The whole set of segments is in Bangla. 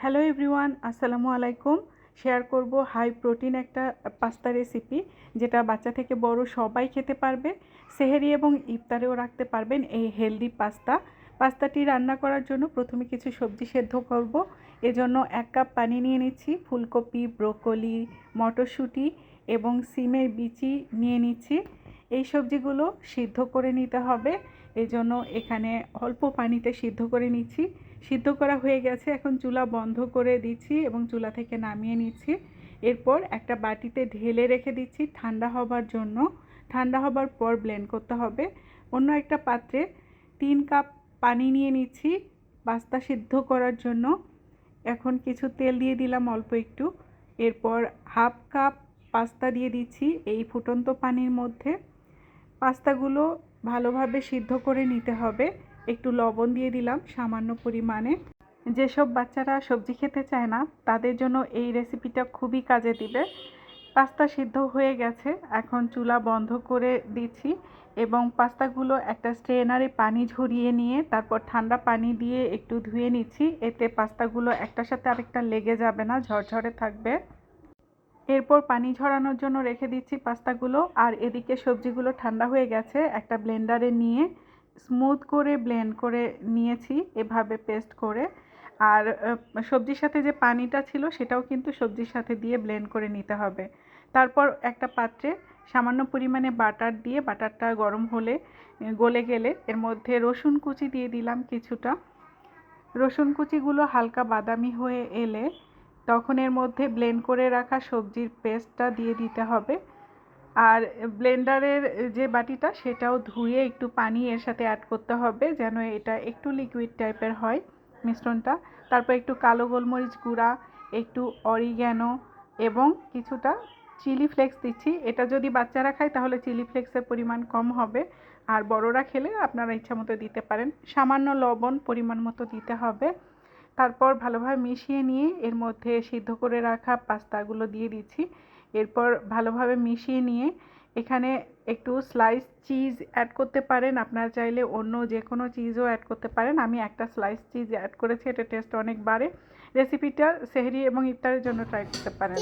হ্যালো এভরিওয়ান, আসসালামু আলাইকুম। শেয়ার করব হাই প্রোটিন একটা পাস্তা রেসিপি, যেটা বাচ্চা থেকে বড় সবাই খেতে পারবে। সেহরি এবং ইফতারেও রাখতে পারবেন এই হেলদি পাস্তাটি রান্না করার জন্য প্রথমে কিছু সবজি সেদ্ধ করব। এজন্য 1 কাপ পানি নিয়ে নিচ্ছি। ফুলকপি, ব্রোকলি, মটরশুঁটি এবং সিমের বিচি নিয়ে নিচ্ছি। এই সবজিগুলো সিদ্ধ করে নিতে হবে, এজন্য এখানে অল্প পানিতে সিদ্ধ করে নিচ্ছি। সিদ্ধ করা হয়ে গেছে, এখন চুলা বন্ধ করে দিচ্ছি এবং চুলা থেকে নামিয়ে নিচ্ছি। এরপর একটা বাটিতে ঢেলে রেখে দিচ্ছি ঠান্ডা হবার জন্য। ঠান্ডা হবার পর ব্লেন্ড করতে হবে। অন্য একটা পাত্রে 3 কাপ পানি নিয়ে নিচ্ছি পাস্তা সিদ্ধ করার জন্য। এখন কিছু তেল দিয়ে দিলাম অল্প একটু। এরপর হাফ কাপ পাস্তা দিয়ে দিচ্ছি এই ফুটন্ত পানির মধ্যে। পাস্তাগুলো ভালোভাবে সিদ্ধ করে নিতে হবে। একটু লবণ দিয়ে দিলাম সামান্য পরিমাণে। যেসব বাচ্চারা সবজি খেতে চায় না তাদের জন্য এই রেসিপিটা খুবই কাজে দিবে। পাস্তা সিদ্ধ হয়ে গেছে, এখন চুলা বন্ধ করে দিচ্ছি এবং পাস্তাগুলো একটা স্ট্রেনারে পানি ঝরিয়ে নিয়ে তারপর ঠান্ডা পানি দিয়ে একটু ধুয়ে নিচ্ছি। এতে পাস্তাগুলো একটার সাথে আরেকটা লেগে যাবে না, ঝরঝরে থাকবে। এরপর পানি ঝরানোর জন্য রেখে দিচ্ছি পাস্তাগুলো। আর এদিকে সবজিগুলো ঠান্ডা হয়ে গেছে, একটা ব্লেন্ডারে নিয়ে স্মুথ করে ব্লেন্ড করে নিয়েছি এভাবে পেস্ট করে। আর সবজির সাথে যে পানিটা ছিল সেটাও কিন্তু সবজির সাথে দিয়ে ব্লেন্ড করে নিতে হবে। তারপর একটা পাত্রে সামান্য পরিমাণে বাটার দিয়ে, বাটারটা গরম হলে গলে গেলে এর মধ্যে রসুন কুচি দিয়ে দিলাম কিছুটা। রসুন কুচিগুলো হালকা বাদামি হয়ে এলে তখন এর মধ্যে ব্লেন্ড করে রাখা সবজির পেস্টটা দিয়ে দিতে হবে। আর ব্লেন্ডারের যে বাটিটা সেটাও ধুয়ে একটু পানি এর সাথে অ্যাড করতে হবে, যেন এটা একটু লিকুইড টাইপের হয় মিশ্রণটা। তারপর একটু কালো গোলমরিচ গুঁড়া, একটু অরিগ্যানো এবং কিছুটা চিলি ফ্লেক্স দিচ্ছি। এটা যদি বাচ্চারা খায় তাহলে চিলি ফ্লেক্সের পরিমাণ কম হবে, আর বড়রা খেলে আপনারা ইচ্ছা মতো দিতে পারেন। সামান্য লবণ পরিমাণ মতো দিতে হবে। তারপর ভালোভাবে মিশিয়ে নিয়ে এর মধ্যে সিদ্ধ করে রাখা পাস্তাগুলো দিয়ে দিচ্ছি। এরপর ভালোভাবে মিশিয়ে নিয়ে এখানে একটু স্লাইস চিজ অ্যাড করতে পারেন, আপনারা চাইলে অন্য যে কোনো চিজও অ্যাড করতে পারেন। আমি একটা স্লাইস চিজ অ্যাড করেছি, এটা টেস্ট অনেক বাড়ে। রেসিপিটা সেহরি এবং ইফতারের জন্য ট্রাই করতে পারেন।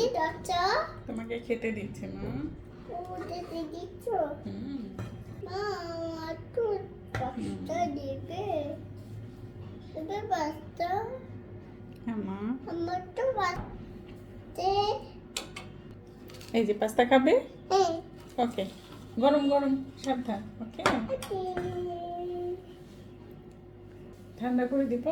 তোমাকে খেতে দিচ্ছে মা। এই যে পাস্তা খাবে। ওকে, গরম গরম, সাবধান। ওকে, ঠান্ডা করে দিব।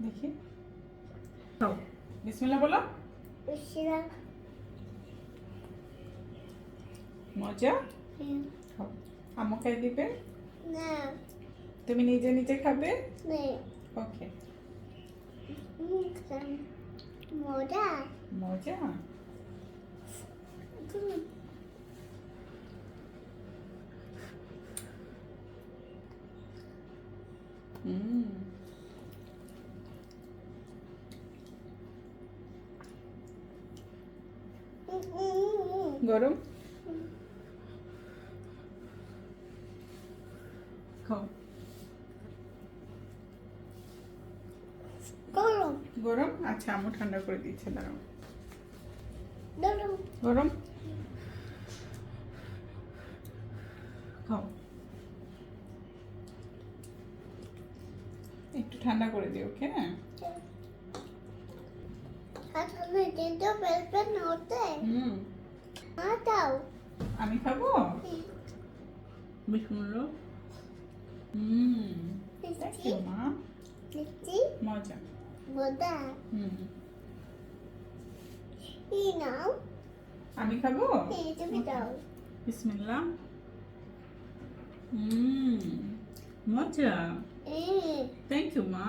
দেখি, বিসমিল্লাহ বলো। মজা? খাও। আম্মু খাই দিবে? না, তুমি নিজে নিজে খাবে? ওকে। মজা মজা। গরম? খাও। গরম? আচ্ছা, আম্মু ঠান্ডা করে দিচ্ছে, দাঁড়াও। গরম? খাও, একটু ঠান্ডা করে দিও। ওকে, আমি খাবো। বিসমিল্লাহ। মা, মজা মজা। আমি খাবো। বিসমিল্লাহ। মজা। থ্যাংক ইউ মা।